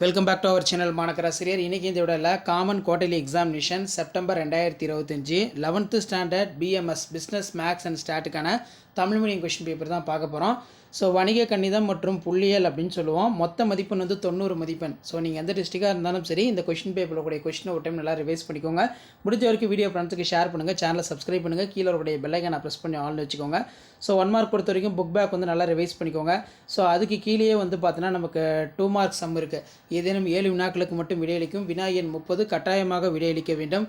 Welcome back to our channel மாணக்கராசிரியர். இன்றைக்கி இந்த விடல common quarterly examination September 2025 11th standard BMS business maths and ஸ்டாட்டுக்கான தமிழ் மீடியம் கொஷின் பேப்பர் தான் பார்க்க போகிறோம். ஸோ வணிக கணிதம் மற்றும் புள்ளியல் அப்படின்னு சொல்லுவோம். மொத்த மதிப்பெண் 90 மதிப்பெண். ஸோ நீங்கள் எந்த டிஸ்ட்ரிக்டாக இருந்தாலும் சரி இந்த கொஷின் பேப்பரில் கூடிய கொஷினை ஒரு டைம் நல்லா ரிவைஸ் பண்ணிக்கோங்க. முடிஞ்ச வரைக்கும் வீடியோ ஃப்ரெண்ட்ஸுக்கு ஷேர் பண்ணுங்கள், சேனலை சப்ஸ்கிரைப் பண்ணுங்கள், கீழே இருக்கக்கூடிய பெல்லைக்கான ப்ரெஸ் பண்ணி ஆல்னு வச்சுக்கோங்க. ஸோ 1 மார்க் பொறுத்த வரைக்கும் புக் பேக் நல்லா ரிவைஸ் பண்ணிக்கோங்க. ஸோ அதுக்கு கீழே பார்த்தீங்கன்னா நமக்கு 2 மார்க் சம் இருக்குது. ஏதேனும் 7 வினாக்களுக்கு மட்டும் விடையளிக்கும். வினா எண் 30 கட்டாயமாக விடையளிக்க வேண்டும்.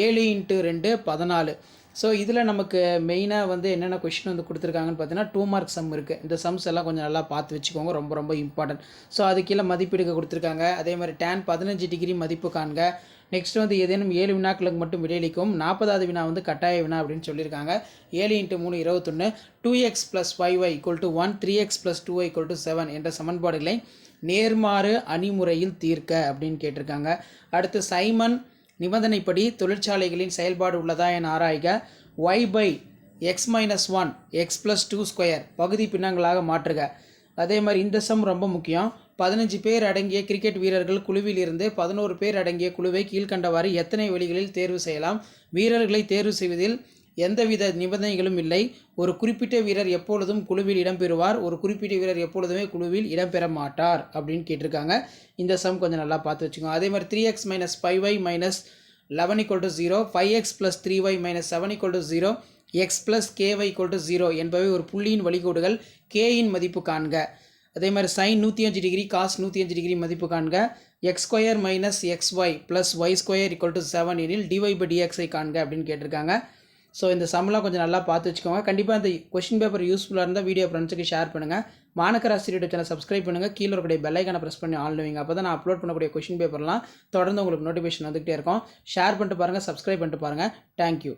7 × 2 14. ஸோ இதில் நமக்கு மெயினாக என்னென்ன கொஷின் கொடுத்துருக்காங்கன்னு பார்த்தீங்கன்னா 2 மார்க் சம் இருக்குது. இந்த சம்ஸ் எல்லாம் கொஞ்சம் நல்லா பார்த்து வச்சுக்கோங்க, ரொம்ப இம்பார்ட்டன்ட். ஸோ அது கீழே மதிப்பீடுக்கு கொடுத்துருக்காங்க. அதே மாதிரி tan 15 டிகிரி மதிப்பு காண்க. நெக்ஸ்ட் ஏதேனும் 7 வினாக்களுக்கு மட்டும் விடையளிக்கும். 40வது வினா கட்டாய வினா அப்படின்னு சொல்லியிருக்காங்க. 7 × 3 21. 2x + 5y = 1, 3x + 2y = 7 என்ற சமன்பாடுகளை நேர்மாறு அணிமுறையில் தீர்க்க அப்படின்னு கேட்டிருக்காங்க. அடுத்து சைமன் நிபந்தனைப்படி தொழிற்சாலைகளின் செயல்பாடு உள்ளதா என ஆராய்க. y/x - 1 x + 2² பகுதி பின்னங்களாக மாற்றுக. அதே மாதிரி இந்த சம் ரொம்ப முக்கியம். 15 பேர் அடங்கிய கிரிக்கெட் வீரர்கள் குழுவில் இருந்து 11 பேர் அடங்கிய குழுவை கீழ்கண்டவாறு எத்தனை வழிகளில் தேர்வு செய்யலாம்? வீரர்களை தேர்வு செய்வதில் எந்தவித நிபந்தனைகளும் இல்லை. ஒரு குறிப்பிட்ட வீரர் எப்பொழுதும் குழுவில் இடம்பெறுவார், ஒரு குறிப்பிட்ட வீரர் எப்பொழுதுமே குழுவில் இடம்பெற மாட்டார் அப்படின்னு கேட்டிருக்காங்க. இந்த சம் கொஞ்சம் நல்லா பார்த்து வச்சுக்கோங்க. அதே மாதிரி 3x - 5y - 11 = 0, 5x + 3y - 7 = 0, x + ky = 0 என்பவை ஒரு புள்ளியின் வழிகோடுகள். k-இன் மதிப்பு காண்க. அதே மாதிரி sin 105 டிகிரி cos 105 டிகிரி மதிப்பு காண்க. x² - xy + y² = 7 எனில் dy/dx காண்க அப்படின்னு கேட்டிருக்காங்க. ஸோ இந்த சம்லாம் கொஞ்சம் நல்லா பார்த்து வச்சுக்கோங்க. கண்டிப்பாக இந்த கொஷின் பேப்பர் யூஸ்ஃபுல்லாக இருந்தால் வீடியோ ஃப்ரெண்ட்ஸுக்கு ஷேர் பண்ணுங்கள். மாணக்கராசிரியர் சேனல் சப்ஸ்கிரைப் பண்ணுங்கள், கீழே இருக்கக்கூடிய பெல்லைக்கான ப்ரெஸ் பண்ணி ஆன் வைங்க. அப்போ தான் நான் அப்லோட் பண்ணக்கூடிய கொஷின் பேப்பர்லாம் தொடர்ந்து உங்களுக்கு நோட்டிஃபிகேஷன் வந்துகிட்டே இருக்கும். ஷேர் பண்ணிட்டு பாருங்கள், சப்ஸ்கிரைப் பண்ணிட்டு பாருங்கள். தேங்க்யூ.